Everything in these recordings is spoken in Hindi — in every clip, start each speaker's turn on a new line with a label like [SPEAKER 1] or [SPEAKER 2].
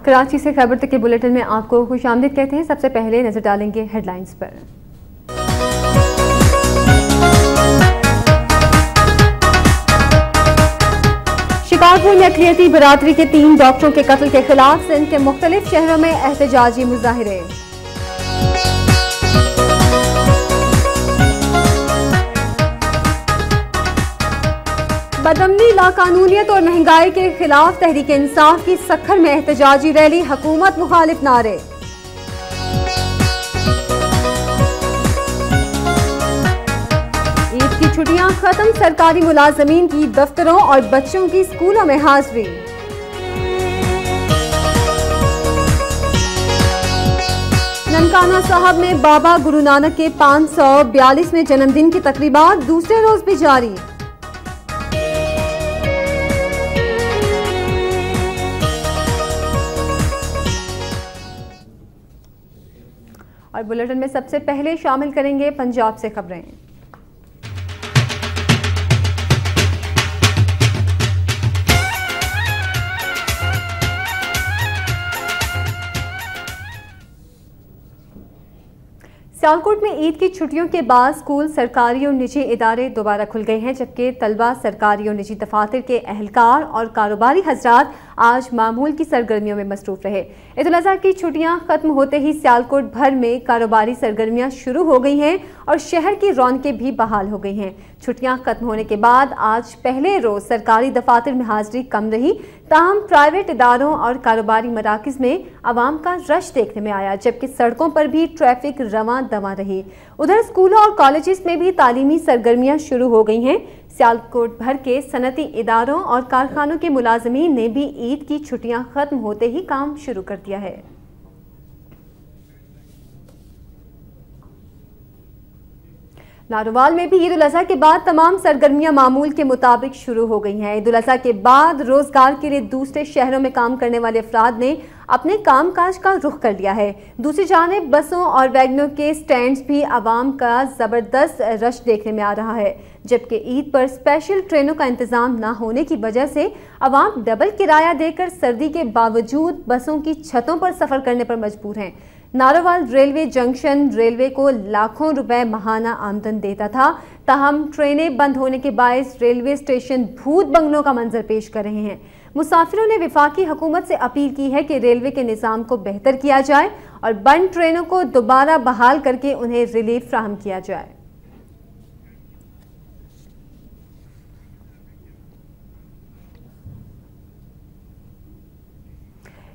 [SPEAKER 1] कराची से खबर तक के बुलेटिन में आपको खुशामदीद कहते हैं। सबसे पहले नजर डालेंगे हेडलाइंस पर। शिकारपुर में अक़लियती बरादरी के 3 डॉक्टरों के कत्ल के खिलाफ सिंध के मुख्तलिफ शहरों में एहतजाजी मुजाहिरे। बदअमनी, लाकानूनियत और महंगाई के खिलाफ तहरीक इंसाफ की सक्खर में एहतजाजी रैली, हुकूमत मुखालिफ नारे। ईद की छुट्टियां खत्म, सरकारी मुलाजमीन की दफ्तरों और बच्चों की स्कूलों में हाजिरी। ननकाना साहब में बाबा गुरु नानक के 542वें जन्मदिन की तकरीबात दूसरे रोज भी जारी। और बुलेटिन में सबसे पहले शामिल करेंगे पंजाब से खबरें। सियालकोट में ईद की छुट्टियों के बाद स्कूल, सरकारी और निजी इदारे दोबारा खुल गए हैं, जबकि तलबा, सरकारी और निजी दफातर के अहलकार और कारोबारी हजरात आज मामूल की सरगर्मियों में मसरूफ रहे। ईद उल अज़हा की छुट्टियां खत्म होते ही सियालकोट भर में कारोबारी सरगर्मियां शुरू हो गई हैं और शहर की रौनकें भी बहाल हो गई हैं। छुट्टियां खत्म होने के बाद आज पहले रोज सरकारी दफातर में हाजिरी कम रही, ताहम प्राइवेट इदारों और कारोबारी मराकज़ में आवाम का रश देखने में आया, जबकि सड़कों पर भी ट्रैफिक रवां दवा रही। उधर स्कूलों और कॉलेजेस में भी तालीमी सरगर्मियां शुरू हो गई हैं। सियालकोट भर के सनती इदारों और कारखानों के मुलाजमीन ने भी ईद की छुट्टियां खत्म होते ही काम शुरू कर दिया है। नारोवाल में भी ईद उल अज़हा के बाद तमाम सरगर्मियां मामूल के मुताबिक शुरू हो गई हैं। ईद उल अज़हा के बाद रोजगार के लिए दूसरे शहरों में काम करने वाले अफराद ने अपने कामकाज का रुख कर लिया है। दूसरी जानिब बसों और वैगनों के स्टैंड्स भी आवाम का जबरदस्त रश देखने में आ रहा है, जबकि ईद पर स्पेशल ट्रेनों का इंतजाम न होने की वजह से आवाम डबल किराया देकर सर्दी के बावजूद बसों की छतों पर सफर करने पर मजबूर हैं। नारोवाल रेलवे जंक्शन रेलवे को लाखों रुपए माहाना आमदन देता था, ताहम ट्रेनें बंद होने के बायस रेलवे स्टेशन भूत बंगलों का मंजर पेश कर रहे हैं। मुसाफिरों ने वफाकी हुकूमत से अपील की है कि रेलवे के निज़ाम को बेहतर किया जाए और बंद ट्रेनों को दोबारा बहाल करके उन्हें रिलीफ फ्राहम किया जाए।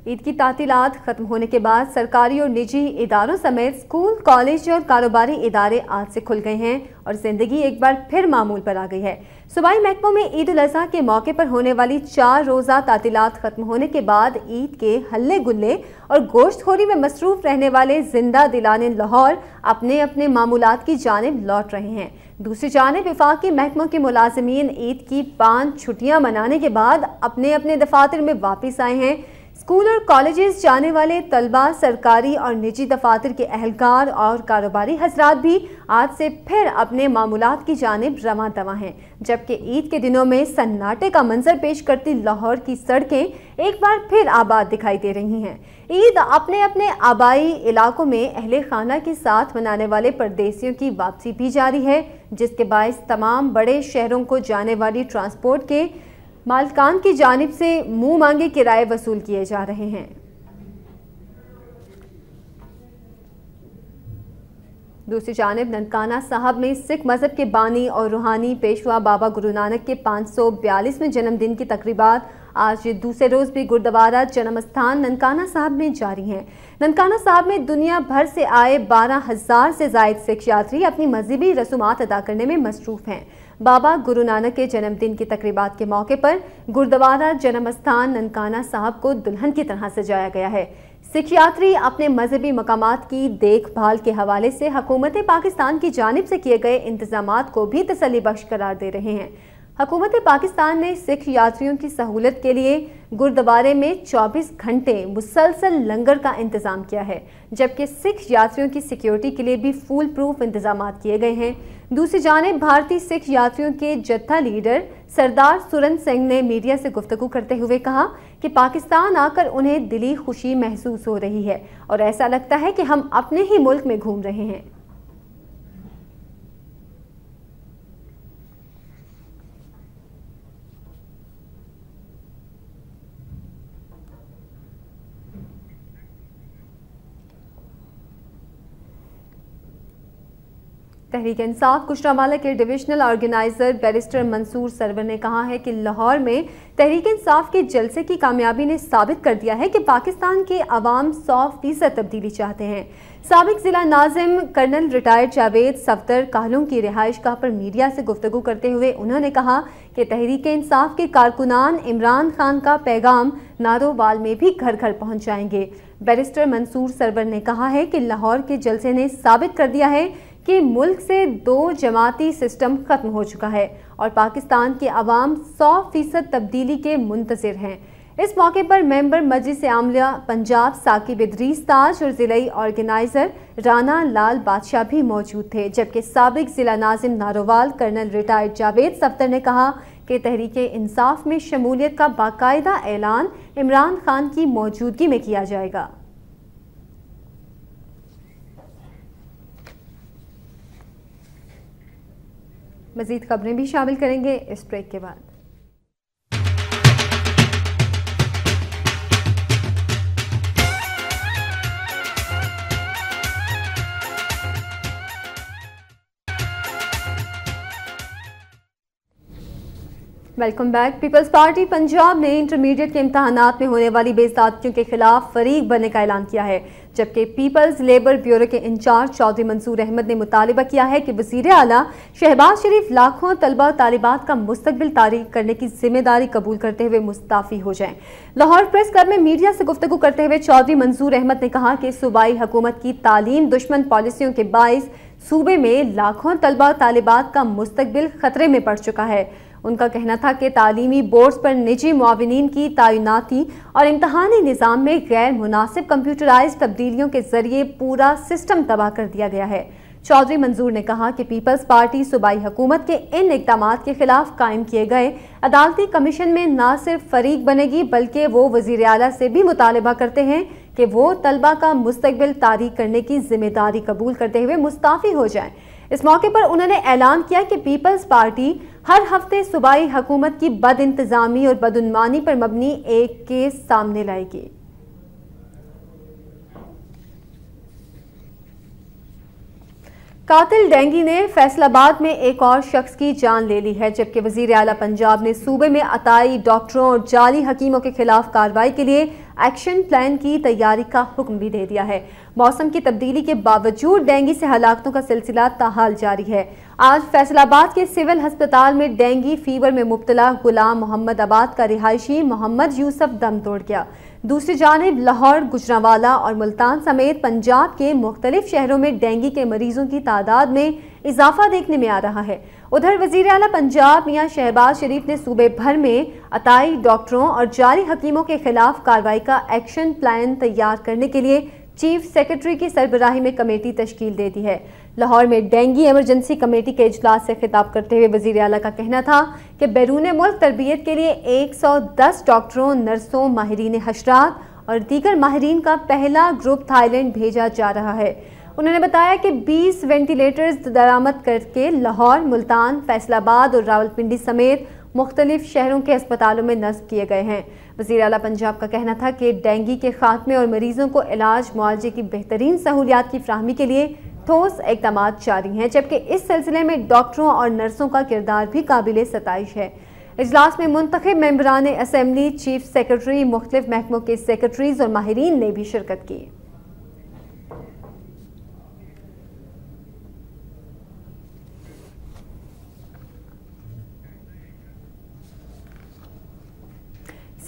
[SPEAKER 1] ईद की तातीलात खत्म होने के बाद सरकारी और निजी इदारों समेत स्कूल, कॉलेज और कारोबारी इदारे आज से खुल गए हैं और जिंदगी एक बार फिर मामूल पर आ गई है। सूबाई महकमों में ईद उल अज़हा के मौके पर होने वाली 4 रोज़ा तातीलात खत्म होने के बाद ईद के हल्ले गुल्ले और गोश्तखोरी में मसरूफ रहने वाले जिंदा दिलाने लाहौर अपने अपने मामूलात की जानिब लौट रहे हैं। दूसरी जानिब वफाकी महकमों के मुलाजमीन ईद की 5 छुट्टियां मनाने के बाद अपने अपने दफातर में वापस आए हैं। स्कूल और कॉलेजेस जाने वाले तलबा, सरकारी और निजी दफातर के अहलकार और कारोबारी हजरात भी आज से फिर अपने मामूलात की जानिब रवां दवा हैं, जबकि ईद के दिनों में सन्नाटे का मंजर पेश करती लाहौर की सड़कें एक बार फिर आबाद दिखाई दे रही हैं। ईद अपने अपने आबाई इलाकों में अहले खाना के साथ मनाने वाले परदेसियों की वापसी भी जारी है, जिसके बायस तमाम बड़े शहरों को जाने वाली ट्रांसपोर्ट के मालिकान की जानिब से मुंह मांगे किराए वसूल किए जा रहे हैं। दूसरी जानिब ननकाना साहब में सिख मजहब के बानी और रूहानी पेशवा बाबा गुरु नानक के 542वें जन्मदिन की तकरीबात आज दूसरे रोज भी गुरुद्वारा जन्म स्थान ननकाना साहब में जारी हैं। ननकाना साहब में दुनिया भर से आए 12,000 से जायद सिख यात्री अपनी मजहबी रसूमात अदा करने में मसरूफ हैं। बाबा गुरु नानक के जन्मदिन की तकरीबात के मौके पर गुरुद्वारा जन्म स्थान ननकाना साहब को दुल्हन की तरह सजाया गया है। सिख यात्री अपने मजहबी मकामात की देखभाल के हवाले से हुकूमत पाकिस्तान की जानिब से किए गए इंतजामात को भी तसल्ली बख्श करार दे रहे हैं। हुकूमत पाकिस्तान ने सिख यात्रियों की सहूलत के लिए गुरुद्वारे में 24 घंटे मुसलसल लंगर का इंतजाम किया है, जबकि सिख यात्रियों की सिक्योरिटी के लिए भी फुल प्रूफ इंतजाम किए गए हैं। दूसरी जानिब भारतीय सिख यात्रियों के जत्था लीडर सरदार सुरन सिंह ने मीडिया से गुफ्तगू करते हुए कहा कि पाकिस्तान आकर उन्हें दिली खुशी महसूस हो रही है और ऐसा लगता है कि हम अपने ही मुल्क में घूम रहे हैं। तहरीक इंसाफ गुजरांवाला के divisional organiser barrister Mansoor Sarwar ने कहा है कि लाहौर में तहरीक इंसाफ के जलसे की कामयाबी ने साबित कर दिया है कि पाकिस्तान के अवाम 100% तब्दीली चाहते हैं। साबिक जिला नाजिम कर्नल रिटायर्ड जावेद सफदर काहलों की रिहाइशगाह पर मीडिया से गुफ्तगू करते हुए उन्होंने कहा कि तहरीक इंसाफ के कारकुनान इमरान खान का पैगाम नारोवाल में भी घर घर पहुंच जाएंगे। बैरिस्टर मंसूर सरवर ने कहा है कि लाहौर के जलसे ने साबित कर दिया है कि मुल्क से 2 जमाती सिस्टम खत्म हो चुका है और पाकिस्तान के अवाम 100% तब्दीली के मुंतज़िर हैं। इस मौके पर मेंबर मजलिस आमला पंजाब साकिब इदरीस ताज और जिलाई ऑर्गेनाइजर राना लाल बादशाह भी मौजूद थे, जबकि साबिक जिला नाजिम नारोवाल कर्नल रिटायर्ड जावेद सफदर ने कहा कि तहरीक इंसाफ में शमूलियत का बाकायदा ऐलान इमरान खान की मौजूदगी में किया जाएगा। मजीद खबरें भी शामिल करेंगे इस ब्रेक के बाद। Welcome back. People's party Punjab ने इंटरमीडिएट के इम्तहानात में होने वाली बेइज्जतियों के खिलाफ फरीक बनने का ऐलान किया है, जबकि पीपल्स लेबर ब्यूरो के इंचार्ज चौधरी मंसूर अहमद ने मुतालिबा किया है कि वज़ीर आला शहबाज शरीफ लाखों तलबा और तालिबात का मुस्तकबिल तारीख करने की जिम्मेदारी कबूल करते हुए मुस्ताफ़ी हो जाएं। लाहौर प्रेस क्लब में मीडिया से गुफ्तगू करते हुए चौधरी मंसूर अहमद ने कहा कि सूबाई हुकूमत की तालीम दुश्मन पॉलिसियों के बाइस सूबे में लाखों तलबा और तालिबात का मुस्तकबिल खतरे में पड़ चुका है। उनका कहना था कि तालीमी बोर्ड्स पर निजी मुआविनीन की तैनाती और इम्तहानी निज़ाम में गैर मुनासिब कंप्यूटराइज्ड तब्दीलियों के जरिए पूरा सिस्टम तबाह कर दिया गया है। चौधरी मंसूर ने कहा कि पीपल्स पार्टी सूबाई हुकूमत के इन इक़दामात के खिलाफ कायम किए गए अदालती कमीशन में न सिर्फ फरीक बनेगी बल्कि वो वज़ीर आला से भी मुतालिबा करते हैं कि वो तलबा का मुस्तकबिल तारीख करने की जिम्मेदारी कबूल करते हुए मुस्ताफ़ी हो जाएं। इस मौके पर उन्होंने ऐलान किया कि पीपल्स पार्टी हर हफ्ते सूबाई हुकूमत की बद इंतजामी और बदउनवानी पर मबनी एक केस सामने लाएगी। कातिल डेंगी ने फैसलाबाद में एक और शख्स की जान ले ली है, जबकि वजीर आला पंजाब ने सूबे में अताई डॉक्टरों और जाली हकीमों के खिलाफ कार्रवाई के लिए एक्शन प्लान की तैयारी का हुक्म भी दे दिया है। मौसम की तब्दीली के बावजूद डेंगी से हलाकतों का सिलसिला ताहाल जारी है। आज फैसलाबाद के सिविल अस्पताल में डेंगी फीवर में मुब्तला गुलाम मोहम्मद आबाद का रिहायशी मोहम्मद यूसुफ दम तोड़ गया। दूसरी जानिब लाहौर, गुजरांवाला और मुल्तान समेत पंजाब के मुख्तलिफ शहरों में डेंगी के मरीजों की तादाद में इजाफा देखने में आ रहा है। उधर वजीर आला पंजाब मियां शहबाज शरीफ ने सूबे भर में अताई डॉक्टरों और जाली हकीमों के खिलाफ कार्रवाई का एक्शन प्लान तैयार करने के लिए चीफ सेक्रेटरी की सरबराही में कमेटी तश्कील दे दी है। लाहौर में डेंगी एमरजेंसी कमेटी के इजलास से खिताब करते हुए वजीर आला का कहना था कि बैरून मुल्क तरबियत के लिए 110 डॉक्टरों, नर्सों, माहिरीन हशरात और दीगर माहिरीन का पहला ग्रुप थाईलैंड भेजा जा रहा है। उन्होंने बताया कि 20 वेंटिलेटर्स दरामद करके लाहौर, मुल्तान, फैसलाबाद और रावलपिंडी समेत मुख्तलिफ शहरों के अस्पतालों में नस्ब किए गए हैं। वज़ीर आला पंजाब का कहना था कि डेंगी के खात्मे और मरीजों को इलाज मुआवजे की बेहतरीन सहूलियात की फ्राहमी के लिए ठोस इक़दाम जारी हैं, जबकि इस सिलसिले में डॉक्टरों और नर्सों का किरदार भी काबिल सताइश है। इजलास में मुंतखब मेंबरान असम्बली, चीफ सेक्रेटरी, मुख्तलिफ महकमों के सेक्रेटरीज और माहिरीन ने भी शिरकत की।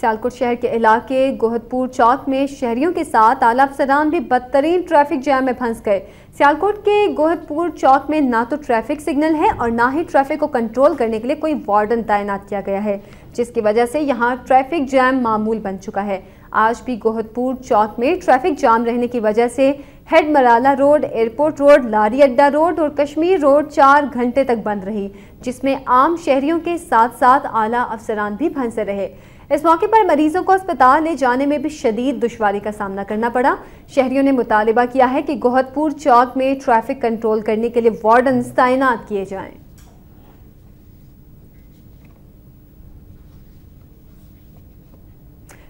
[SPEAKER 1] सियालकोट शहर के इलाके गोहदपुर चौक में शहरियों के साथ आला अफसरान भी बदतरीन ट्रैफिक जैम में फंस गए। सियालकोट के गोहदपुर चौक में ना तो ट्रैफिक सिग्नल है और ना ही ट्रैफिक को कंट्रोल करने के लिए कोई वार्डन तैनात किया गया है, जिसकी वजह से यहां ट्रैफिक जैम मामूल बन चुका है। आज भी गोहदपुर चौक में ट्रैफिक जाम रहने की वजह से Head Marala road, airport road, lorry अड्डा रोड और कश्मीर रोड 4 घंटे तक बंद रही, जिसमें आम शहरियों के साथ साथ आला अफसरान भी फंसे रहे। इस मौके पर मरीजों को अस्पताल ले जाने में भी शदीद दुश्वारी का सामना करना पड़ा। शहरियों ने मुतालिबा किया है कि गोहदपुर चौक में ट्रैफिक कंट्रोल करने के लिए वार्डन्स तैनात किए जाएं।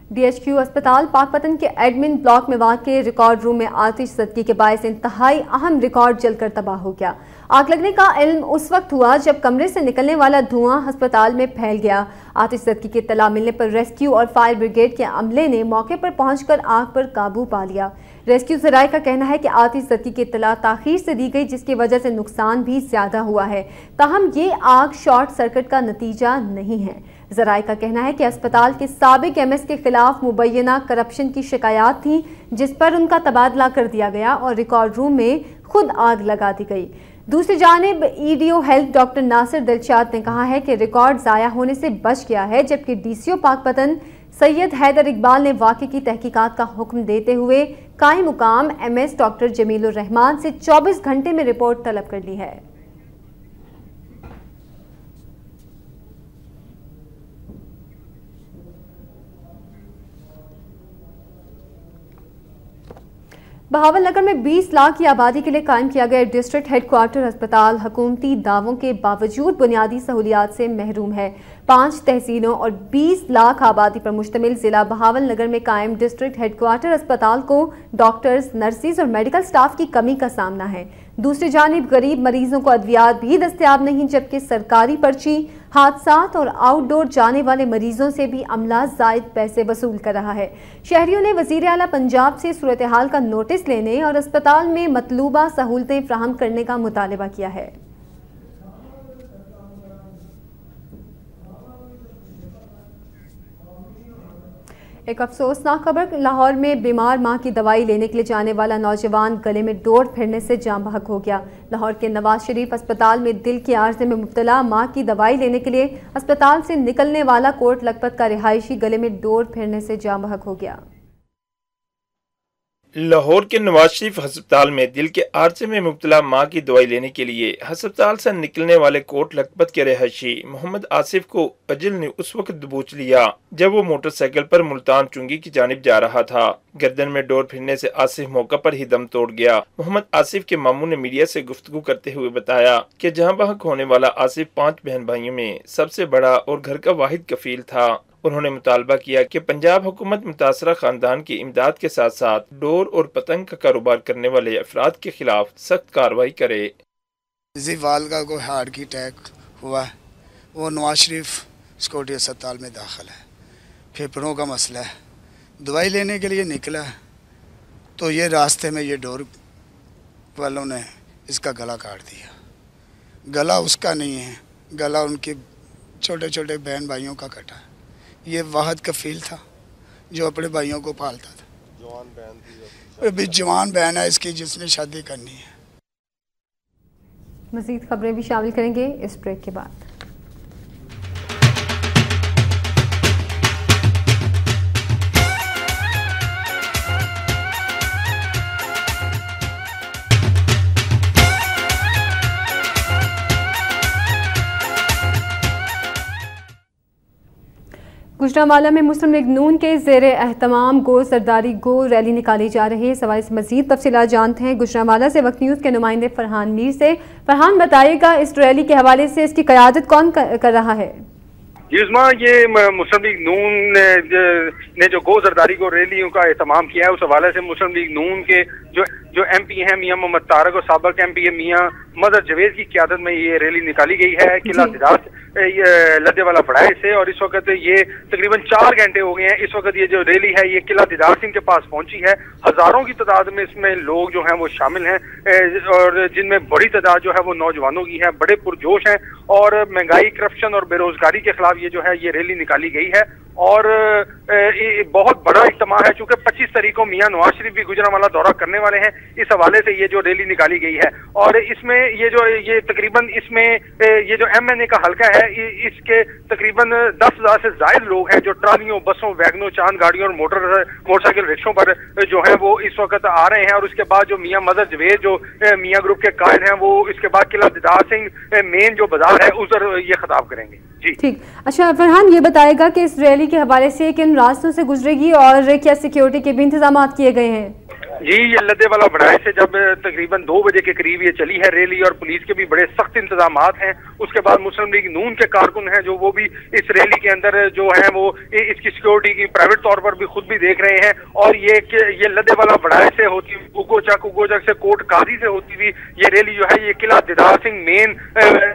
[SPEAKER 1] DHQ अस्पताल पाकपतन के एडमिन ब्लॉक में वाक़े रिकॉर्ड रूम में आतिशज़दगी के बायस इंतहाई अहम रिकॉर्ड जलकर तबाह हो गया। आग लगने का इल्म उस वक्त हुआ जब कमरे से निकलने वाला धुआं अस्पताल में फैल गया। आतिशज़दगी की इत्तला मिलने पर रेस्क्यू और फायर ब्रिगेड के अमले ने मौके पर पहुंचकर आग पर काबू पा लिया। रेस्क्यू ज़राए का कहना है कि आतिशज़दगी की इत्तला ताख़ीर से दी गई, जिसकी वजह से नुकसान भी ज़्यादा हुआ है। ताहम ये आग शॉर्ट सर्किट का नतीजा नहीं है। ज़राए का कहना है कि अस्पताल के साबिक MS के खिलाफ मुबैना करप्शन की शिकायत थी, जिस पर उनका तबादला कर दिया गया और रिकॉर्ड रूम में खुद आग लगा दी गई। दूसरी जानिब EDO health doctor Nasir Dilshad ने कहा है कि रिकॉर्ड ज़ाया होने से बच गया है, जबकि DCO पाकपतन सैयद हैदर इकबाल ने वाक़े की तहकीकात का हुक्म देते हुए कायम मुकाम MS डॉक्टर जमीलुर रहमान से 24 घंटे में रिपोर्ट तलब कर ली है। बहावलनगर में 20 लाख की आबादी के लिए कायम किया गया डिस्ट्रिक्ट हेडक्वार्टर अस्पताल हुकूमती दावों के बावजूद बुनियादी सहूलियात से महरूम है। 5 तहसीलों और 20 लाख आबादी पर मुश्तमिल जिला बहावलनगर में कायम डिस्ट्रिक्ट हेडक्वार्टर अस्पताल को डॉक्टर्स, नर्सिस और मेडिकल स्टाफ की कमी का सामना है। दूसरी जानिब गरीब मरीजों को अद्वियात भी दस्तयाब नहीं, जबकि सरकारी पर्ची, हादसात और आउटडोर जाने वाले मरीजों से भी अमला जायद पैसे वसूल कर रहा है। शहरियों ने वज़ीर आला पंजाब से सूरत हाल का नोटिस लेने और अस्पताल में मतलूबा सहूलतें फ्राहम करने का मुतालिबा किया है। एक अफसोसनाक खबर, लाहौर में बीमार मां की दवाई लेने के लिए जाने वाला नौजवान गले में डोर फिरने से जान बहक हो गया। लाहौर के नवाज शरीफ अस्पताल में दिल के आर्जे में मुब्तला मां की दवाई लेने के लिए अस्पताल से निकलने वाला कोट लखपत का रिहायशी गले में डोर फिरने से जान बहक हो गया।
[SPEAKER 2] लाहौर के नवाज शरीफ अस्पताल में दिल के आर्जे में मुब्तला मां की दवाई लेने के लिए अस्पताल से निकलने वाले कोट लखपत के रहायशी मोहम्मद आसिफ को अजल ने उस वक्त दबोच लिया जब वो मोटरसाइकिल पर मुल्तान चुंगी की जानिब जा रहा था। गर्दन में डोर फिरने से आसिफ मौका पर ही दम तोड़ गया। मोहम्मद आसिफ के मामू ने मीडिया से गुफ्तगू करते हुए बताया कि जहां बहक होने वाला आसिफ 5 बहन भाइयों में सबसे बड़ा और घर का वाहिद कफील था। उन्होंने मुतालबा किया कि पंजाब हुकूमत मुतासरा खानदान की इमदाद के साथ साथ डोर और पतंग का कारोबार करने वाले अफराद के खिलाफ सख्त कार्रवाई करे।
[SPEAKER 3] वालदा को हार्ट की अटैक हुआ, वो नवाज शरीफ सिक्योरिटी अस्पताल में दाखिल है। फेफड़ों का मसला है, दवाई लेने के लिए निकला तो ये रास्ते में ये डोर वालों ने इसका गला काट दिया। गला उसका नहीं है, गला उनके छोटे छोटे बहन भाइयों का कटा। ये वाहिद कफील था जो अपने भाइयों को पालता था। जवान बहन थी, अभी जवान बहन है इसकी जिसने शादी करनी है।
[SPEAKER 1] मज़ीद खबरें भी शामिल करेंगे इस ब्रेक के बाद। गुजरांवाला में मुस्लिम लीग नून के ज़ेरे एहतमाम गो सरदारी गो रैली निकाली जा रही है। सवाल से मज़ीद तफसीलात जानते हैं गुजरांवाला से वक्त न्यूज़ के नुमाइंदे फरहान मीर से। फरहान, बताइएगा इस रैली के हवाले से इसकी क़यादत कौन कर रहा है?
[SPEAKER 4] ये मुस्लिम लीग नून ने जो गो जरदारी को रैलियों का एहतमाम किया है, उस हवाले से मुस्लिम लीग नून के जो MP हैं मियां मोहम्मद तारक और साबिक MP है मियां मदर जवेद की क़यादत में ये रैली निकाली गई है। किला लद्दे वाला बड़ाई से, और इस वक्त ये तकरीबन 4 घंटे हो गए हैं। इस वक्त ये जो रैली है ये किला दीदार सिंह के पास पहुंची है। हजारों की तादाद में इसमें लोग जो हैं वो शामिल हैं, और जिनमें बड़ी तादाद जो है वो नौजवानों की है, बड़े पुरजोश हैं। और महंगाई, करप्शन और बेरोजगारी के खिलाफ ये जो है ये रैली निकाली गई है। और बहुत बड़ा इज्तिमा है, चूंकि 25 तारीख को मियां नवाज शरीफ भी गुजरांवाला दौरा करने वाले हैं। इस हवाले से ये जो रैली निकाली गई है, और इसमें ये तकरीबन इसमें ये जो MNA का हल्का है इसके तकरीबन 10,000 से ज्यादा लोग हैं जो ट्रालियों, बसों, वैगनों, चांद गाड़ियों और मोटरसाइकिल रिक्शों पर जो है वो इस वक्त आ रहे हैं। और उसके बाद जो मियां मदर जवेद जो मियां ग्रुप के कायद हैं वो इसके बाद किला दीदार सिंह मेन जो बाजार है उधर ये खिताब करेंगे। जी ठीक।
[SPEAKER 1] अच्छा फरहान, ये बताएगा कि इस रैली के हवाले से किन रास्तों से गुजरेगी और क्या सिक्योरिटी के भी इंतजाम किए गए हैं?
[SPEAKER 4] जी, ये लद्दे वाला बड़ाई से जब तकरीबन 2 बजे के करीब ये चली है रैली, और पुलिस के भी बड़े सख्त इंतजाम हैं। उसके बाद मुस्लिम लीग नून के कारकुन हैं जो वो भी इस रैली के अंदर जो है वो इसकी सिक्योरिटी की प्राइवेट तौर पर भी खुद भी देख रहे हैं। और ये लद्दे वाला बड़ाई से होती हुई उगोचक से कोट काजी से होती हुई ये रैली जो है ये किला दीदार सिंह मेन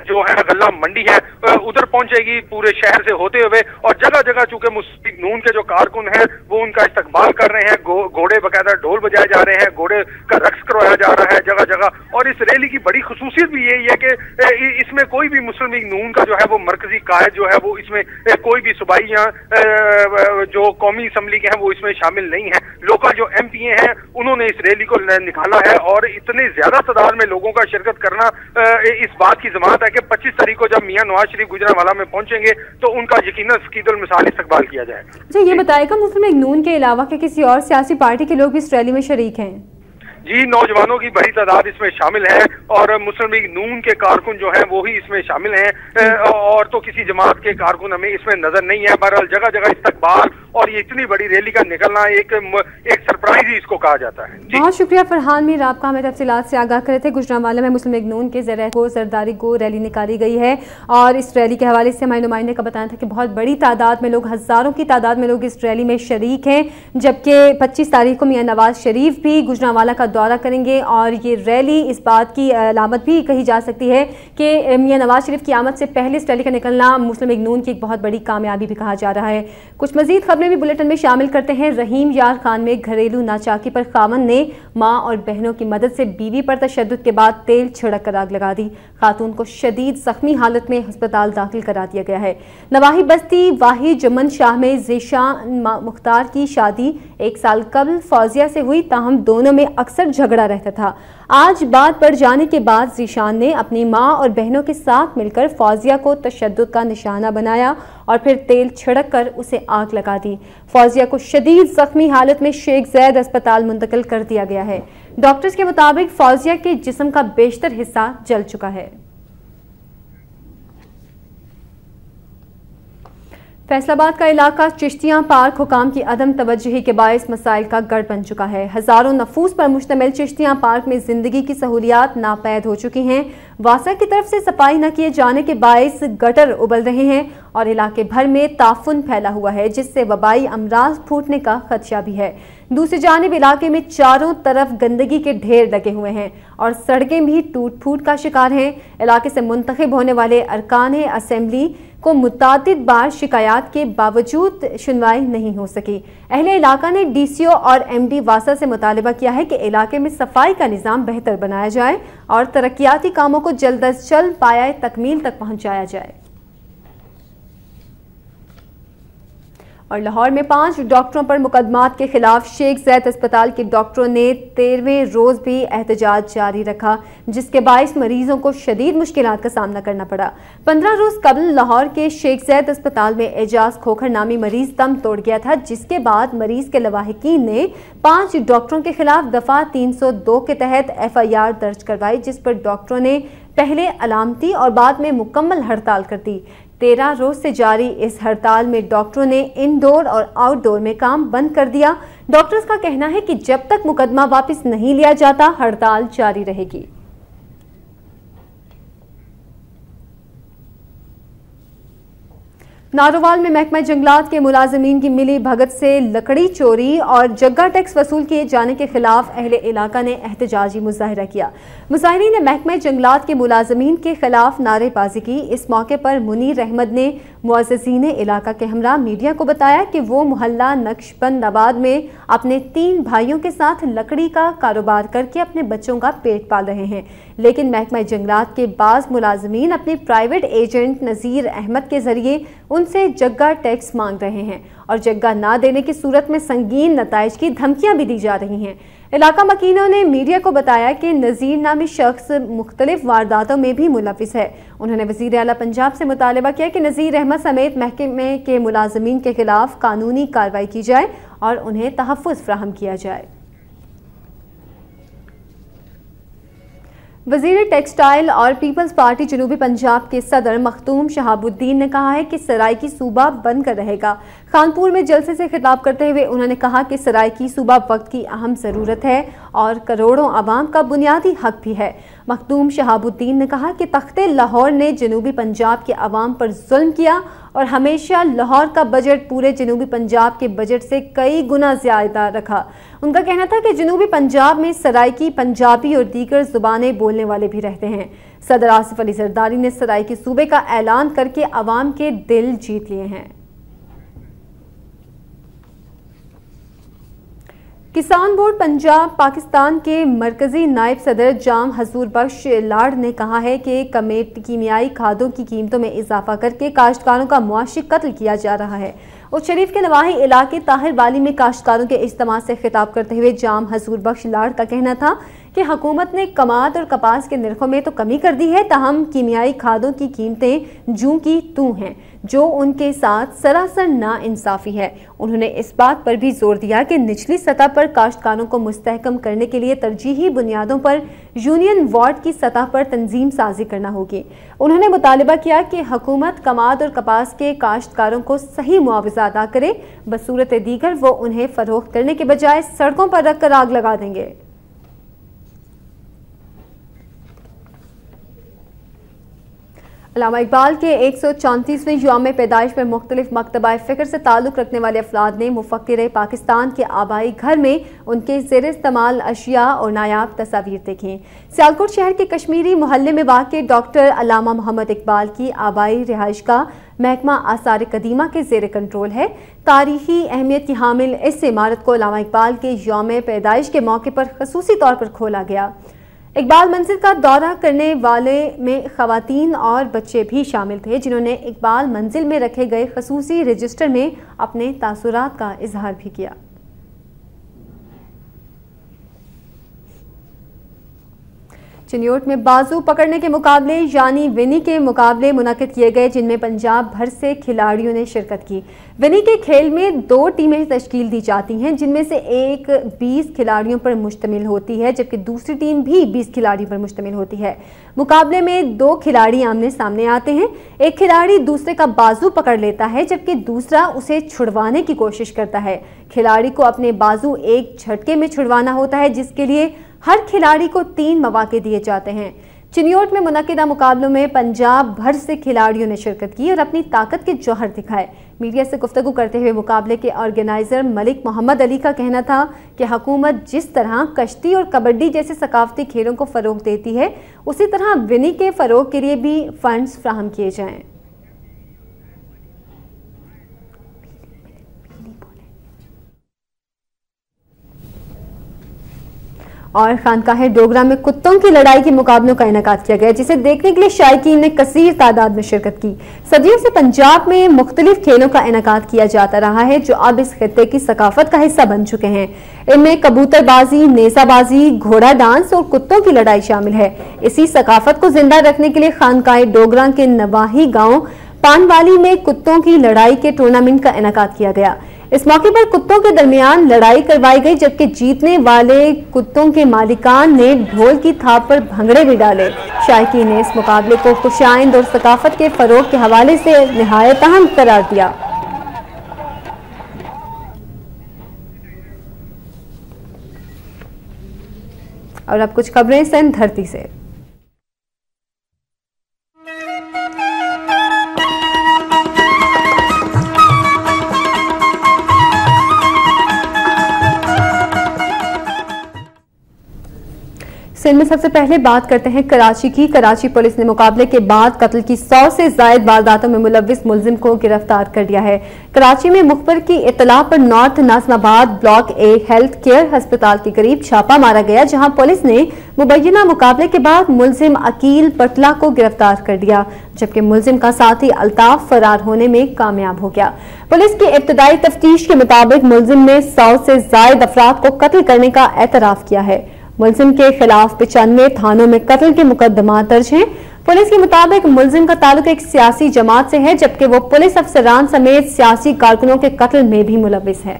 [SPEAKER 4] जो है गल्ला मंडी है उधर पहुंचेगी, पूरे शहर से होते हुए। और जगह जगह चूंकि मुस्लिम लीग नून के जो कारकुन हैं वो उनका इस्तकबाल कर रहे हैं, घोड़े बकायदा ढोल बजाए जा रहे हैं, घोड़े का रक्स करवाया जा रहा है जगह जगह। और इस रैली की बड़ी खुसूसियत भी यही है कि इसमें कोई भी मुस्लिम लीग नून का जो है वो मरकजी कायद जो है वो इसमें कोई भी सूबाई जो कौमी असम्बली के हैं वो इसमें शामिल नहीं है। लोकल जो MPA हैं उन्होंने इस रैली को निकाला है, और इतने ज्यादा तादाद में लोगों का शिरकत करना इस बात की जमानत है कि 25 तारीख को जब मियां नवाज शरीफ गुजरांवाला में पहुंचेंगे तो उनका यकीनन फकीदुल मिसाल इस्तकबाल किया जाएगा।
[SPEAKER 1] अच्छा, ये बताएगा मुस्लिम लीग नून के अलावा के किसी और सियासी पार्टी के लोग भी इस रैली में शरीक हैं?
[SPEAKER 4] जी, नौजवानों की बड़ी तादाद इसमें शामिल है, और मुस्लिम लीग नून के कारकुन जो है वो ही इसमें शामिल हैं, और तो किसी जमात के कारकुन हमें इसमें नजर नहीं है। बहरहाल जगह जगह इस्तकबाल और ये इतनी बड़ी रैली का निकलना एक सरप्राइज ही इसको कहा जाता है।
[SPEAKER 1] बहुत शुक्रिया फरहान मीर, आपका हमें तफसीलात से आगाह करे थे। गुजरांवाला में मुस्लिम लीग नून के जरदारी को रैली निकाली गई है, और इस रैली के हवाले से हमारे नुमाइंदे का बताना था कि बहुत बड़ी तादाद में लोग, हजारों की तादाद में लोग इस रैली में शरीक हैं। जबकि 25 तारीख को मियां नवाज शरीफ भी गुजरांवाला का दौरा करेंगे, और ये रैली इस बात की अलामत भी कही जा सकती है कि मियां नवाज शरीफ की आमद से पहले इस रैली का निकलना मुस्लिम लीग नून की एक बहुत बड़ी कामयाबी भी कहा जा रहा है। कुछ मजीद खबरें भी बुलेटिन में शामिल करते हैं। रहीम यार खान में घरेलू नाचाकी पर खामन ने मां और बहनों की मदद से बीवी पर तशद्दुद के बाद तेल छिड़क कर आग लगा दी। खातून को शदीद जख्मी हालत में अस्पताल दाखिल करा दिया गया है। नवाही बस्ती वाही जमन शाह में ज़ीशान मुख्तार की शादी 1 साल कबल फौजिया से हुई, ताहम दोनों में अक्सर झगड़ा रहता था। आज बात बढ़ जाने के बाद ज़ीशान ने अपनी मां और बहनों के साथ मिलकर फौजिया को तशद्दुद का निशाना बनाया और फिर तेल छिड़क कर उसे आग लगा दी। फौजिया को शदीद जख्मी हालत में शेख ज़ैद अस्पताल मुंतकिल कर दिया गया है। डॉक्टर्स के मुताबिक फौजिया के जिस्म का बेशतर हिस्सा जल चुका है। फैसलाबाद का इलाका चिश्तियां पार्क हुकाम की अदम तवज्जुही के बायस मसाइल का गढ़ बन चुका है। हजारों नफूस पर मुश्तमिल चिश्तियां पार्क में जिंदगी की सहूलियात नापैद हो चुकी हैं। वासा की तरफ से सफाई न किए जाने के बायस गटर उबल रहे हैं और इलाके भर में ताफुन फैला हुआ है, जिससे वबाई अमराज फूटने का खदशा भी है। दूसरी जानिब इलाके में चारों तरफ गंदगी के ढेर लगे हुए हैं और सड़कें भी टूट फूट का शिकार हैं। इलाके से मुंतखब होने वाले अरकान असेंबली को मुतादिद बार शिकायत के बावजूद सुनवाई नहीं हो सकी। अहले इलाका ने DCO और MD वासा से मुतालबा किया है कि इलाके में सफाई का निज़ाम बेहतर बनाया जाए और तरक्याती कामों को जल्द अज जल्द पाया तकमील तक पहुंचाया जाए। और लाहौर में 5 डॉक्टरों पर मुकदमात के खिलाफ शेख ज़ैद अस्पताल के डॉक्टरों ने 13वें रोज भी एहतजाज जारी रखा, जिसके बायस मरीजों को शदीद मुश्किलात का सामना करना पड़ा। 15 रोज कबल लाहौर के शेख ज़ैद अस्पताल में एजाज खोखर नामी मरीज दम तोड़ गया था, जिसके बाद मरीज के लवाहिकीन ने 5 डॉक्टरों के खिलाफ दफा 302 के तहत FIR दर्ज करवाई, जिस पर डॉक्टरों ने पहले अलामती और बाद में मुकम्मल हड़ताल कर दी। 13 रोज से जारी इस हड़ताल में डॉक्टरों ने इनडोर और आउटडोर में काम बंद कर दिया। डॉक्टर्स का कहना है कि जब तक मुकदमा वापस नहीं लिया जाता हड़ताल जारी रहेगी। नारोवाल में महकमा जंगलात के मुलाजिमीन की मिली भगत से लकड़ी चोरी और जग्गा टैक्स वसूल किए जाने के खिलाफ अहले इलाका ने एहतजाजी मुजाहिरा किया। मुजाहिरीन ने महकमा जंगलात के मुलाजिमीन के खिलाफ नारेबाजी की। इस मौके पर मुनीर अहमद ने मुअज़्ज़िज़ीन इलाका के हमरा मीडिया को बताया कि वो मोहल्ला नक्शबंदाबाद में अपने 3 भाइयों के साथ लकड़ी का कारोबार करके अपने बच्चों का पेट पाल रहे हैं, लेकिन महकमा जंगलात के बाज़ मुलाजिमीन अपने प्राइवेट एजेंट नज़ीर अहमद के जरिए उनसे जग्गा टैक्स मांग रहे हैं और जग्गा ना देने की सूरत में संगीन नताइज की धमकियां भी दी जा रही हैं। इलाका मकीनों ने मीडिया को बताया कि नज़ीर नामी शख्स मुख्तलिफ वारदातों में भी मुलविस है। उन्होंने वज़ीर आला पंजाब से मुतालबा किया कि नज़ीर अहमद समेत महकमे के मुलाजिमीन के खिलाफ कानूनी कार्रवाई की जाए और उन्हें तहफ़्फ़ुज़ फराहम किया जाए। वज़ीर टेक्सटाइल और पीपल्स पार्टी जनूबी पंजाब के सदर मखदूम शहाबुद्दीन ने कहा है कि सराइकी सूबा बनकर रहेगा। खानपुर में जलसे से खिताब करते हुए उन्होंने कहा कि सराइकी सूबा वक्त की अहम ज़रूरत है और करोड़ों आवाम का बुनियादी हक भी है। मखदूम शहाबुद्दीन ने कहा कि तख्ते लाहौर ने जनूबी पंजाब के अवाम पर जुल्म किया और हमेशा लाहौर का बजट पूरे जनूबी पंजाब के बजट से कई गुना ज़्यादा रखा। उनका कहना था कि जनूबी पंजाब में सराइकी, पंजाबी और दीगर ज़ुबानें बोलने वाले भी रहते हैं। सदर आसिफ अली जरदारी ने सराइकी सूबे का ऐलान करके अवाम के दिल जीत लिए हैं। किसान बोर्ड पंजाब पाकिस्तान के मरकजी नायब सदर जाम हजूर बख्श लाड़ ने कहा है कि कीमियाई खादों की कीमतों में इजाफा करके काश्तकारों का मुआशी कत्ल किया जा रहा है। उस शरीफ के नवाही इलाके ताहिर वाली में काश्तकारों के इज्तिमा से खिताब करते हुए जाम हजूर बख्श लाड़ का कहना था कि हुकूमत ने कमाद और कपास के निर्खों में तो कमी कर दी है, ताहम कीमियाई खादों की कीमतें जूं की तूं हैं, जो उनके साथ सरासर नाइंसाफी है। उन्होंने इस बात पर भी जोर दिया कि निचली सतह पर काश्तकारों को मुस्तहकम करने के लिए तरजीही बुनियादों पर यूनियन वार्ड की सतह पर तंजीम साजी करना होगी। उन्होंने मुतालिबा किया कि हुकूमत कमाद और कपास के काश्तकारों को सही मुआवजा अदा करे, बसूरत दीगर वो उन्हें फरोख्त करने के बजाय सड़कों पर रखकर आग लगा देंगे। अल्लामा इकबाल के 134वें यौम पैदाइश पर मुख्तलिफ मकतबा फ़िक्र से ताल्लुक़ रखने वाले अफराद ने मुफ़क्किर पाकिस्तान के आबाई घर में उनके ज़ेर इस्तेमाल अशिया और नायाब तस्वीर देखी। सियालकोट शहर के कश्मीरी मोहल्ले में वाक़ डॉक्टर अल्लामा मोहम्मद इकबाल की आबाई रिहाइश का महकमा आसार कदीमा के ज़ेर कंट्रोल है। तारीखी अहमियत की हामिल इस इमारत को अल्लामा इकबाल के यौम पैदाइश के मौके पर ख़ुसूसी तौर पर खोला गया। इकबाल मंजिल का दौरा करने वाले में ख़वातीन और बच्चे भी शामिल थे, जिन्होंने इकबाल मंजिल में रखे गए ख़ुसूसी रजिस्टर में अपने तासुरात का इजहार भी किया। चिन्योट में बाजू पकड़ने के मुकाबले यानी विनी के मुकाबले मुनक्किद किए गए, जिनमें पंजाब भर से खिलाड़ियों ने शिरकत की। विनी के खेल में 2 टीमें तश्कील दी जाती हैं, जिनमें से एक 20 खिलाड़ियों पर मुश्तमिल होती है, जबकि दूसरी टीम भी 20 खिलाड़ियों पर मुश्तमिल होती है। मुकाबले में 2 खिलाड़ी आमने सामने आते हैं। एक खिलाड़ी दूसरे का बाजू पकड़ लेता है, जबकि दूसरा उसे छुड़वाने की कोशिश करता है। खिलाड़ी को अपने बाजू एक झटके में छुड़वाना होता है, जिसके लिए हर खिलाड़ी को 3 मौके दिए जाते हैं। चिन्योट में मुनक्किदा मुकाबलों में पंजाब भर से खिलाड़ियों ने शिरकत की और अपनी ताकत के जौहर दिखाए। मीडिया से गुफ्तगू करते हुए मुकाबले के ऑर्गेनाइजर मलिक मोहम्मद अली का कहना था कि हुकूमत जिस तरह कश्ती और कबड्डी जैसे सकाफती खेलों को फ़रोग देती है, उसी तरह विनी के फ़रोग के लिए भी फंड्स फ्राहम किए जाएँ। और खानकाह डोगरा में कुत्तों की लड़ाई के मुकाबलों का इनेकाद किया गया, जिसे देखने के लिए शायकीन ने कसीर तादाद में शिरकत की। सदियों से पंजाब में मुख्तलिफ खेलों का इनेकाद किया जाता रहा है, जो अब इस खित्ते की सकाफत का हिस्सा बन चुके हैं। इनमें कबूतरबाजी, नेजाबाजी, घोड़ा डांस और कुत्तों की लड़ाई शामिल है। इसी सकाफत को जिंदा रखने के लिए खानकाह डोगरा के नवाही गाँव पानवाली में कुत्तों की लड़ाई के टूर्नामेंट का इनेकाद किया गया। इस मौके पर कुत्तों के दरमियान लड़ाई करवाई गई, जबकि जीतने वाले कुत्तों के मालिकान ने ढोल की थाप पर भंगड़े भी डाले। शायकीन ने इस मुकाबले को खुशाइंद और सकाफत के फरोग के हवाले से निहायत अहम करार दिया। और अब कुछ खबरें सिंध धरती से। में सबसे पहले बात करते हैं कराची की। कराची पुलिस ने मुकाबले के बाद कत्ल की 100 से ज्यादा वारदातों में मुलव्विस मुलजिम को गिरफ्तार कर लिया है। कराची में मुखबिर की इत्तला पर नॉर्थ नाज़िमाबाद ब्लॉक ए हेल्थ केयर अस्पताल के करीब छापा मारा गया, जहां पुलिस ने मुबैना मुकाबले के बाद मुलजिम अकील पटला को गिरफ्तार कर लिया, जबकि मुलजिम का साथी अल्ताफ फरार होने में कामयाब हो गया। पुलिस की इब्तदाई तफ्तीश के मुताबिक मुलजिम ने 100 से ज्यादा अफराद को कत्ल करने का एतराफ किया है। मुलजिम के खिलाफ 95 थानों में कत्ल के मुकदमा दर्ज हैं। पुलिस के मुताबिक मुलजिम का ताल्लुक एक सियासी जमात से है, जबकि वो पुलिस अफसरान समेत सियासी कारकुनों के कत्ल में भी मुलव्विस है।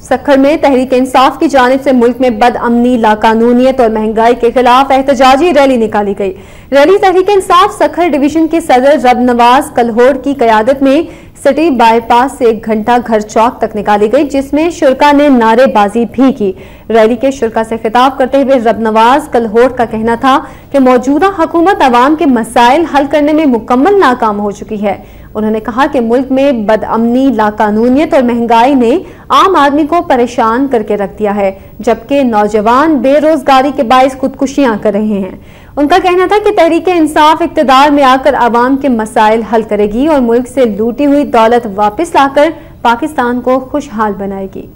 [SPEAKER 1] सखर में तहरीक इंसाफ की जानिब से मुल्क में बदअमनी, लाकानूनियत और महंगाई के खिलाफ एहतजाजी रैली निकाली गई। रैली तहरीक इंसाफ सखर डिवीजन के सदर रब नवाज कलहोड़ की कयादत में सिटी बाईपास से 1 घंटा घर चौक तक निकाली गई, जिसमें शुरका ने नारेबाजी भी की। रैली के शुरका से खिताब करते हुए रब नवाज कलहोड़ का कहना था कि मौजूदा हुकूमत अवाम के मसाइल हल करने में मुकम्मल नाकाम हो चुकी है। उन्होंने कहा कि मुल्क में बदअमनी, लाकानूनियत और महंगाई ने आम आदमी को परेशान करके रख दिया है, जबकि नौजवान बेरोजगारी के बाइस खुदकुशियां कर रहे हैं। उनका कहना था कि तहरीक इंसाफ इक्तदार में आकर आवाम के मसाइल हल करेगी और मुल्क से लूटी हुई दौलत वापस लाकर पाकिस्तान को खुशहाल बनाएगी।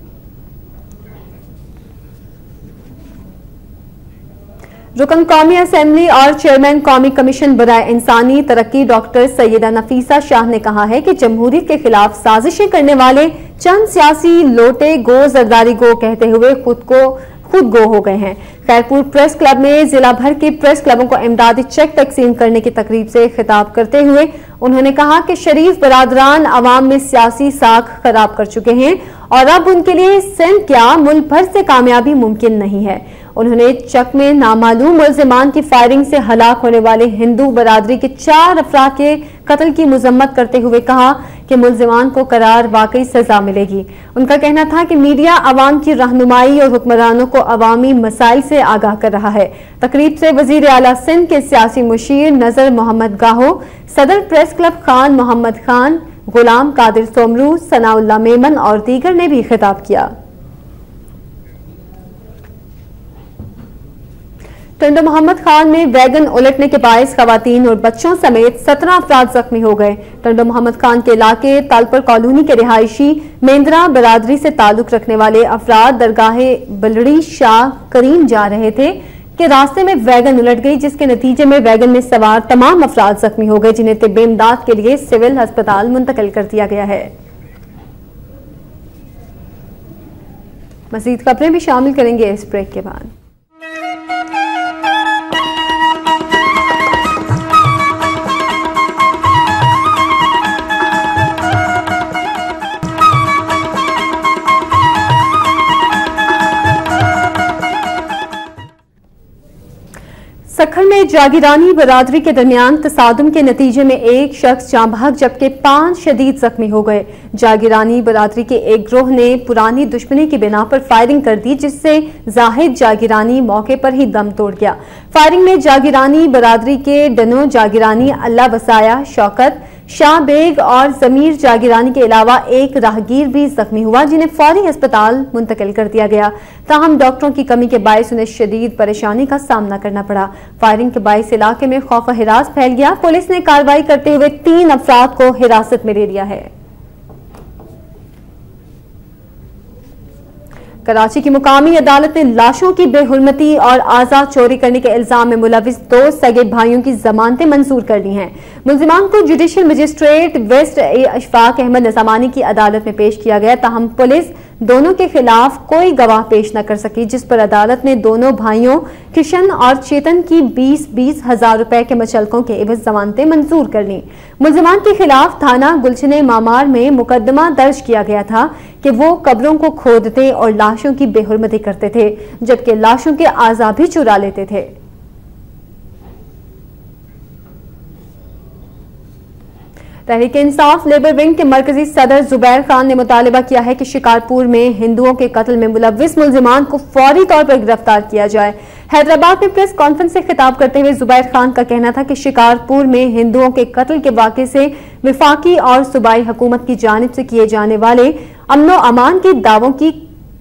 [SPEAKER 1] रुकन कौमी असेंबली और चेयरमैन कौमी कमीशन बराए इंसानी तरक्की डॉक्टर सैयदा नफीसा शाह ने कहा है कि जमहूरियत के खिलाफ साजिशें करने वाले चंद सियासी लोटे गो जरदारी गो कहते हुए खुद गो हो गए हैं। खैरपुर प्रेस क्लब में जिला भर के प्रेस क्लबों को इमदादी चेक तकसीम करने की तकरीब से खिताब करते हुए उन्होंने कहा कि शरीफ बरादरान अवाम में सियासी साख खराब कर चुके हैं और अब उनके लिए सिंध क्या मुल्क भर से कामयाबी मुमकिन नहीं है। उन्होंने चक में नामालूम मुलजिमान की फायरिंग से हलाक होने वाले हिंदू बरादरी के 4 अफराद के कत्ल की मजम्मत करते हुए कहा कि मुलजिमान को करार वाकई सजा मिलेगी। उनका कहना था कि मीडिया अवाम की रहनुमाई और हुक्मरानों को अवामी मसाइल से आगाह कर रहा है। तकरीब से वजीर आला सिंध के सियासी मुशीर नजर मोहम्मद गाहो, सदर प्रेस क्लब खान मोहम्मद खान, गुलाम कादिर सोमरू, सनाउल्लाह मेमन और दीगर ने भी खिताब किया। टंडो मोहम्मद खान में वैगन उलटने के बायस खवातीन और बच्चों समेत 17 अफराद जख्मी हो गए। टंडो मोहम्मद खान के इलाके तालपर कॉलोनी के रिहायशी मेंद्रा बरादरी से ताल्लुक रखने वाले अफराद दरगाहे बलड़ी शाह करीम जा रहे थे कि रास्ते में वैगन उलट गई, जिसके नतीजे में वैगन में सवार तमाम अफराद जख्मी हो गए, जिन्हें तिब्बे इमदाद के लिए सिविल अस्पताल मुंतकिल कर दिया गया है। मजीद खबरें भी शामिल करेंगे इस ब्रेक के बाद। सखर में जागीरानी बरादरी के दरमियान तसादुम के नतीजे में एक शख्स जाँ बहक जबकि 5 शदीद जख्मी हो गए। जागीरानी बरादरी के एक गिरोह ने पुरानी दुश्मनी की बिना पर फायरिंग कर दी, जिससे जाहिद जागीरानी मौके पर ही दम तोड़ गया। फायरिंग में जागीरानी बरादरी के डनो जागीरानी, अल्लाह बसाया, शौकत, शाह बेग और जमीर जागीरानी के अलावा एक राहगीर भी जख्मी हुआ, जिन्हें फौरी अस्पताल मुंतकिल कर दिया गया। ताहम डॉक्टरों की कमी के बायस उन्हें शदीद परेशानी का सामना करना पड़ा। फायरिंग के बायस इलाके में खौफ हिरास फैल गया। पुलिस ने कार्रवाई करते हुए 3 अफराद को हिरासत में ले लिया है। कराची की मुकामी अदालत ने लाशों की बेहुरमती और आजाद चोरी करने के इल्जाम में मुलविस 2 सगे भाइयों की जमानतें मंजूर कर ली हैं। मुलजिमान को judicial magistrate west Ashfaq Ahmed Nizamani की अदालत में पेश किया गया। ताहम पुलिस दोनों के खिलाफ कोई गवाह पेश न कर सकी, जिस पर अदालत ने दोनों भाइयों किशन और चेतन की 20-20 हजार रुपए के मचलकों के एवज जमानतें मंजूर कर ली। मुलजिमान के खिलाफ थाना गुलशने मामार में मुकदमा दर्ज किया गया था कि वो कब्रों को खोदते और लाशों की बेहुरमती करते थे, जबकि लाशों के आज़ा भी चुरा लेते थे। तहरीक इंसाफ लेबर विंग के मरकजी सदर जुबैर खान ने मुतालिबा किया है कि शिकारपुर में हिंदुओं के कत्ल में मुलव्विस मुलजिमान को फौरी तौर पर गिरफ्तार किया जाए। हैदराबाद में प्रेस कॉन्फ्रेंस से खिताब करते हुए जुबैर खान का कहना था कि शिकारपुर में हिंदुओं के कत्ल के वाक़े से विफाकी और सूबाई हुकूमत की जानिब से किए जाने वाले अमनो अमान के दावों की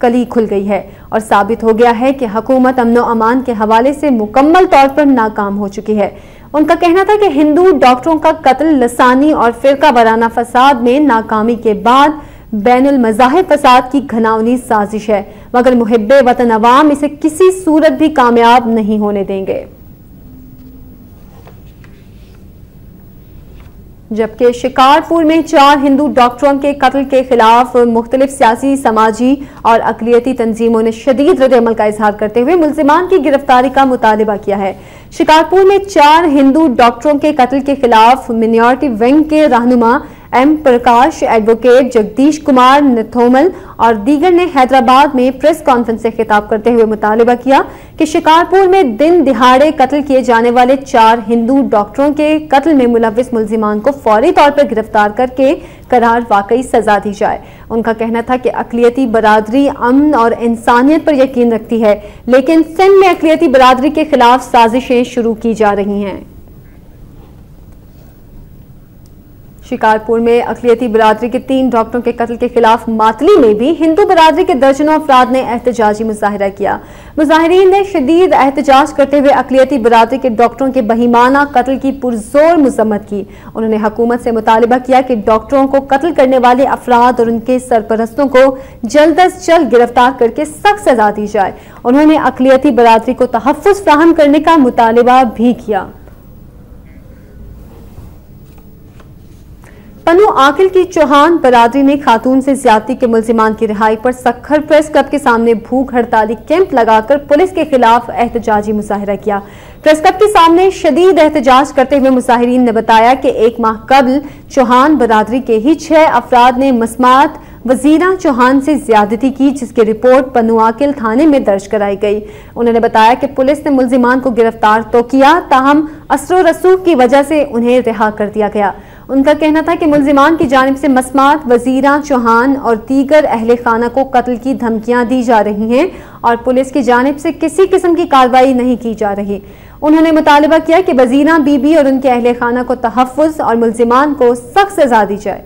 [SPEAKER 1] कली खुल गई है और साबित हो गया है कि हुकूमत अमन और अमान के हवाले से मुकम्मल तौर पर नाकाम हो चुकी है। उनका कहना था कि हिंदू डॉक्टरों का कत्ल लसानी और फिरका वाराना फसाद में नाकामी के बाद बैनुल मज़ाहिब फसाद की घिनौनी साजिश है, मगर मुहिब्बे वतन अवाम इसे किसी सूरत भी कामयाब नहीं होने देंगे। जबकि शिकारपुर में 4 हिंदू डॉक्टरों के कत्ल के खिलाफ मुख्तलिफ सियासी, समाजी और अक़लियती तंजीमों ने शदीद रद्द-ए-अमल का इजहार करते हुए मुल्ज़िमान की गिरफ्तारी का मुतालिबा किया है। शिकारपुर में 4 हिंदू डॉक्टरों के कत्ल के खिलाफ मिनॉरिटी विंग के रहनुमा एम प्रकाश, एडवोकेट जगदीश कुमार निथोमल और दीगर ने हैदराबाद में प्रेस कॉन्फ्रेंस से खिताब करते हुए मुतालिबा किया कि शिकारपुर में दिन दिहाड़े कत्ल किए जाने वाले 4 हिंदू डॉक्टरों के कत्ल में मुलव्विस मुल्जिमान को फौरी तौर पर गिरफ्तार करके करार वाकई सजा दी जाए। उनका कहना था कि अक़लियती बरादरी अमन और इंसानियत पर यकीन रखती है, लेकिन सिंध में अक़लियती बरादरी के खिलाफ साजिशें शुरू की जा रही हैं। शिकारपुर में अक़लियती बरादरी के 3 डॉक्टरों के कत्ल के खिलाफ मातली में भी हिंदू बरादरी के दर्जनों अफराद ने एहतजाजी मुजाहिरा किया। मुजाहिरीन ने शदीद एहतजाज करते हुए अक़लियती बरादरी के डॉक्टरों के बहीमाना कत्ल की पुरजोर मज़म्मत की। उन्होंने हुकूमत से मुतालिबा किया कि डॉक्टरों को कत्ल करने वाले अफराद और उनके सरपरस्तों को जल्द अज जल्द गिरफ्तार करके सख्त सजा दी जाए। उन्होंने अक़लियती बरादरी को तहफ़्फ़ुज़ फराहम करने का मुतालिबा भी किया। पन्नू आकिल की चौहान बरादरी ने खातून से ज्यादती के मुल्जिमान की रिहाई पर सक्खर प्रेस क्लब के सामने भूख हड़ताली कैंप लगाकर पुलिस के खिलाफ एहतजाजी मुजाहिरा किया। प्रेस क्लब के सामने शदीद एहतजाज करते हुए मुजाहिरीन ने बताया कि 1 माह कबल चौहान बरादरी के ही 6 अफराद ने मस्मात वजीरा चौहान से ज्यादती की, जिसकी रिपोर्ट पन्नू आकिल थाने में दर्ज कराई गई। उन्होंने बताया कि पुलिस ने मुल्जिमान को गिरफ्तार तो किया, ताहम असर रसूख की वजह से उन्हें रिहा कर दिया गया। उनका कहना था कि मुल्जिमान की जानिब से मस्मात वजीरा चौहान और दीगर अहले खाना को कत्ल की धमकियां दी जा रही हैं और पुलिस की जानिब से किसी किस्म की कार्रवाई नहीं की जा रही। उन्होंने मुतालिबा किया कि वजीरा बीबी और उनके अहले खाना को तहफ़्फ़ुज़ और मुल्जिमान को सख्त सजा दी जाए।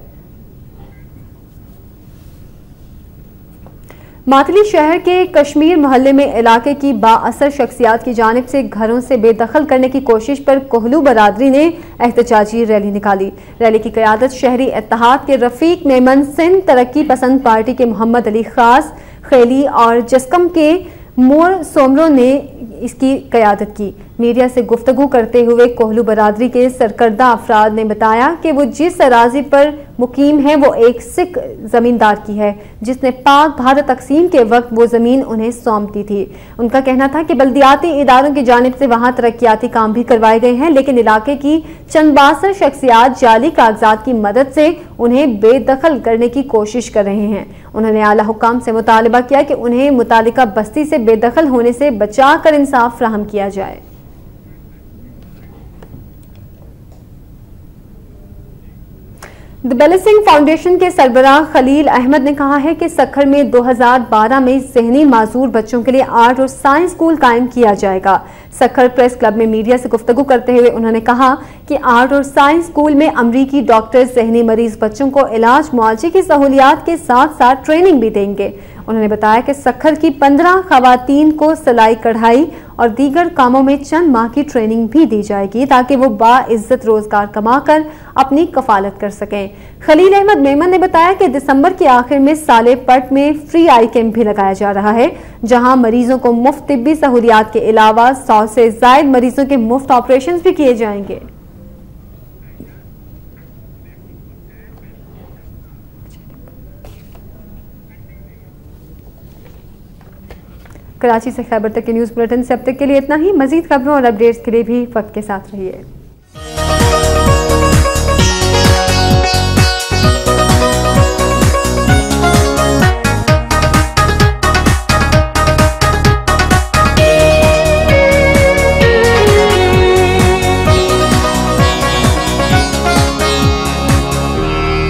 [SPEAKER 1] मातली शहर के कश्मीर मोहल्ले में इलाके की बाअसर शख्सियात की जानिब से घरों से बेदखल करने की कोशिश पर कोहलू बरादरी ने एहतजाजी रैली निकाली। रैली की क़यादत शहरी इत्तेहाद के रफीक मेमन, सिंध तरक्की पसंद पार्टी के मोहम्मद अली खास खेली और जस्कम के मोर सोमरो ने इसकी क़यादत की। मीडिया से गुफ्तगू करते हुए कोहलू बरादरी के सरकर्दा अफराद ने बताया कि वो जिस अराजी पर मुकीम है वो एक सिख जमींदार की है, जिसने पाक भारत तकसीम के वक्त वो जमीन उन्हें सौंप दी थी। उनका कहना था कि बल्दियाती इदारों की जानिब से वहां तरक्याती काम भी करवाए गए हैं, लेकिन इलाके की चंद बासर शख्सियात जाली कागजात की मदद से उन्हें बेदखल करने की कोशिश कर रहे हैं। उन्होंने आला हुकाम से मुतालिबा किया कि उन्हें मुतालिका बस्ती से बेदखल होने से बचा कर इंसाफ फराहम किया जाए। द बेलसिंग फाउंडेशन के सरबराह खलील अहमद ने कहा है कि सक्खर में 2012 में ज़हनी माजूर बच्चों के लिए आर्ट और साइंस स्कूल कायम किया जाएगा। सक्खर प्रेस क्लब में मीडिया से गुफ्तगू करते हुए उन्होंने कहा कि आर्ट और साइंस स्कूल में अमरीकी डॉक्टर ज़हनी मरीज बच्चों को इलाज मुआवजे की सहूलियात के साथ साथ ट्रेनिंग भी देंगे। उन्होंने बताया कि सक्खर की 15 खवातीन को सिलाई कढ़ाई और दीगर कामों में चंद माह की ट्रेनिंग भी दी जाएगी ताकि वो बाइज्जत रोजगार कमाकर अपनी कफालत कर सकें। खलील अहमद मेमन ने बताया कि दिसंबर के आखिर में साले पट में फ्री आई कैंप भी लगाया जा रहा है, जहां मरीजों को मुफ्त तिब्बी सहूलियात के अलावा 100 से ज्यादा मरीजों के मुफ्त ऑपरेशन भी किए जाएंगे। कराची से खैबर तक के न्यूज़ बुलेटिन से अब तक के लिए इतना ही। मजीद खबरों और अपडेट्स के लिए भी वक्त के साथ रहिए।